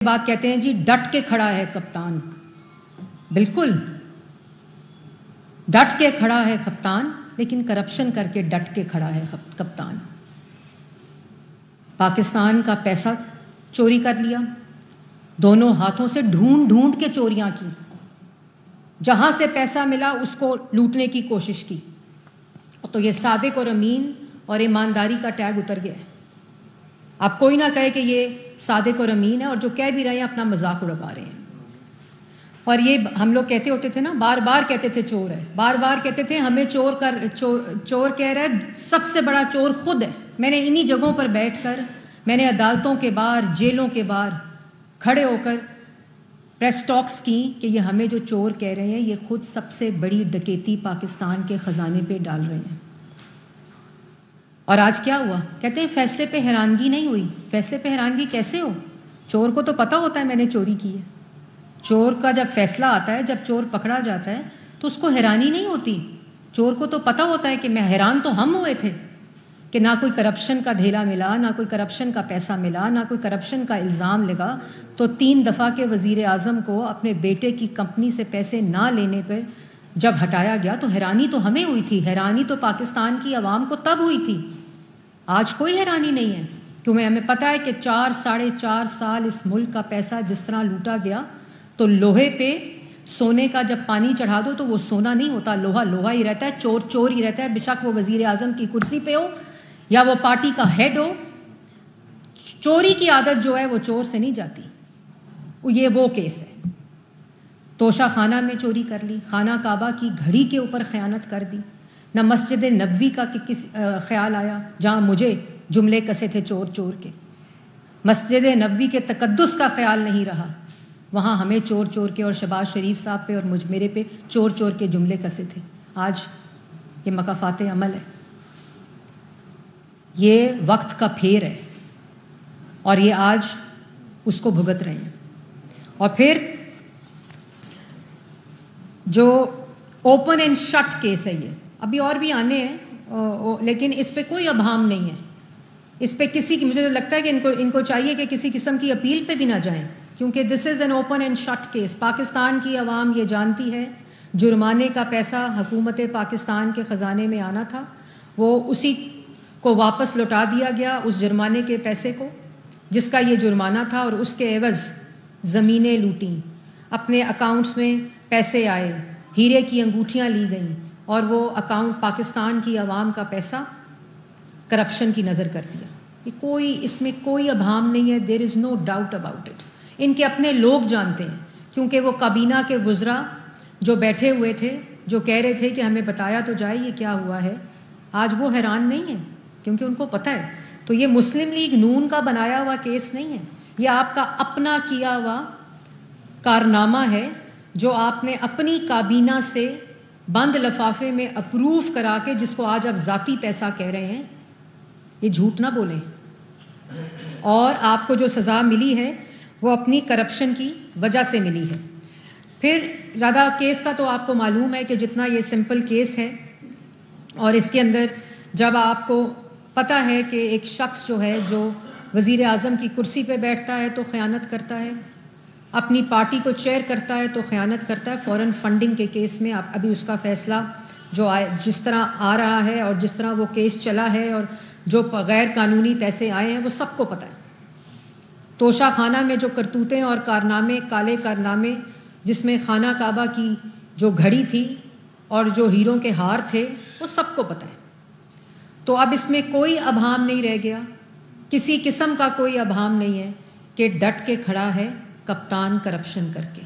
بات کہتے ہیں جی ڈٹ کے کھڑا ہے کپتان. بالکل ڈٹ کے کھڑا ہے کپتان، لیکن کرپشن کر کے ڈٹ کے کھڑا ہے کپتان. پاکستان کا پیسہ چوری کر لیا، دونوں ہاتھوں سے ڈھونڈ ڈھونڈ کے چوریاں کی، جہاں سے پیسہ ملا اس کو لوٹنے کی کوشش کی. تو یہ صادق اور امین اور ایمانداری کا ٹیگ اتر گیا ہے. اب کوئی نہ کہے کہ یہ صادق اور امین ہے، اور جو کہہ بھی رہے ہیں اپنا مذاق اڑا رہے ہیں. اور یہ ہم لوگ کہتے ہوتے تھے نا، بار بار کہتے تھے چور ہے، بار بار کہتے تھے ہمیں چور کہہ رہا ہے، سب سے بڑا چور خود ہے. میں نے انہی جگہوں پر بیٹھ کر، میں نے عدالتوں کے باہر، جیلوں کے باہر کھڑے ہو کر پریس ٹاکس کی کہ یہ ہمیں جو چور کہہ رہے ہیں یہ خود سب سے بڑی ڈکیتی پاکستان کے خزانے پہ ڈال رہے ہیں. اور آج کیا ہوا؟ کہتے ہیں فیصلے پہ حیرانگی نہیں ہوئی. فیصلے پہ حیرانگی کیسے ہو؟ چور کو تو پتہ ہوتا ہے میں نے چوری کی ہے. چور کا جب فیصلہ آتا ہے، جب چور پکڑا جاتا ہے تو اس کو حیرانی نہیں ہوتی. چور کو تو پتہ ہوتا ہے کہ میں حیران تو ہم ہوئے تھے کہ نہ کوئی کرپشن کا دھیلا ملا، نہ کوئی کرپشن کا پیسہ ملا، نہ کوئی کرپشن کا الزام لگا. تو 3 دفعہ کے وزیر اعظم کو اپنے بیٹے کی کمپنی سے پیسے نہ لینے پر جب ہٹایا گیا تو حیرانی تو ہمیں ہوئی تھی. حیرانی تو پاکستان کی عوام کو تب ہوئی تھی. آج کوئی حیرانی نہیں ہے، کیونکہ ہمیں پتہ ہے کہ 4-4.5 سال اس ملک کا پیسہ جس طرح لوٹا گیا. تو لوہے پہ سونے کا جب پانی چڑھا دو تو وہ سونا نہیں ہوتا، لوہا لوہا ہی رہتا ہے، چور چور ہی رہتا ہے. بے شک وہ وزیر اعظم کی کرسی پہ ہو یا وہ پارٹی کا ہیڈ ہو، چوری کی عادت جو ہے وہ چور سے نہیں جاتی. یہ وہ کیس ہے. توشہ خانہ میں چوری کر لی، خانہ کعبہ کی گھڑی کے اوپر خیانت کر دی. نہ مسجد نبوی کا خیال آیا جہاں مجھے جملے کسے تھے چور چور کے. مسجد نبوی کے تقدس کا خیال نہیں رہا، وہاں ہمیں چور چور کے اور شہباز شریف صاحب پہ اور میرے پہ چور چور کے جملے کسے تھے. آج یہ مکافات عمل ہے، یہ وقت کا پھیر ہے، اور یہ آج اس کو بھگت رہے ہیں. اور پھر جو اوپن اینڈ شٹ کیس ہے، یہ ابھی اور بھی آنے ہیں، لیکن اس پہ کوئی ابہام نہیں ہے. اس پہ کسی کی، مجھے تو لگتا ہے کہ ان کو چاہیے کہ کسی قسم کی اپیل پہ بھی نہ جائیں، کیونکہ this is an open and shut case. Pakistan کی عوام یہ جانتی ہے جرمانے کا پیسہ حکومت پاکستان کے خزانے میں آنا تھا، وہ اسی کو واپس لوٹا دیا گیا، اس جرمانے کے پیسے کو جس کا یہ جرمانہ تھا. اور اس کے عوض زمینیں لوٹیں، اپنے اکاؤنٹس میں پیسے آئے، ہیرے کی انگوٹھیاں لی گئیں، اور وہ اکاؤنٹ پاکستان کی عوام کا پیسہ کرپشن کی نظر کر دیا. یہ اس میں کوئی ابہام نہیں ہے. دیر از نو ڈاؤٹ اباؤٹ اٹ. ان کے اپنے لوگ جانتے ہیں، کیونکہ وہ کابینہ کے وزراء جو بیٹھے ہوئے تھے، جو کہہ رہے تھے کہ ہمیں بتایا تو جائے یہ کیا ہوا ہے، آج وہ حیران نہیں ہیں، کیونکہ ان کو پتہ ہے. تو یہ مسلم لیگ نون کا بنایا ہوا کیس نہیں ہے، یہ آپ کا اپنا کیا ہوا کارنامہ ہے، جو آپ نے اپنی کابینہ سے بند لفافے میں اپروو کرا کے، جس کو آج آپ ذاتی پیسہ کہہ رہے ہیں. یہ جھوٹ نہ بولیں. اور آپ کو جو سزا ملی ہے وہ اپنی کرپشن کی وجہ سے ملی ہے. پھر زیادہ کیس کا تو آپ کو معلوم ہے کہ جتنا یہ سمپل کیس ہے، اور اس کے اندر جب آپ کو پتہ ہے کہ ایک شخص جو ہے جو وزیر اعظم کی کرسی پہ بیٹھتا ہے تو خیانت کرتا ہے، اپنی پارٹی کو چیئر کرتا ہے تو خیانت کرتا ہے. فورن فنڈنگ کے کیس میں ابھی اس کا فیصلہ جو جس طرح آ رہا ہے اور جس طرح وہ کیس چلا ہے اور جو غیر قانونی پیسے آئے ہیں وہ سب کو پتہ ہے. توشہ خانہ میں جو کرتوتیں اور کارنامے، کالے کارنامے، جس میں خانہ کعبہ کی جو گھڑی تھی اور جو ہیروں کے ہار تھے، وہ سب کو پتہ ہے. تو اب اس میں کوئی ابہام نہیں رہ گیا، کسی قسم کا کوئی ابہام نہیں ہے کہ ڈٹ کے کھڑا ہے کپتان کرپشن کر کے.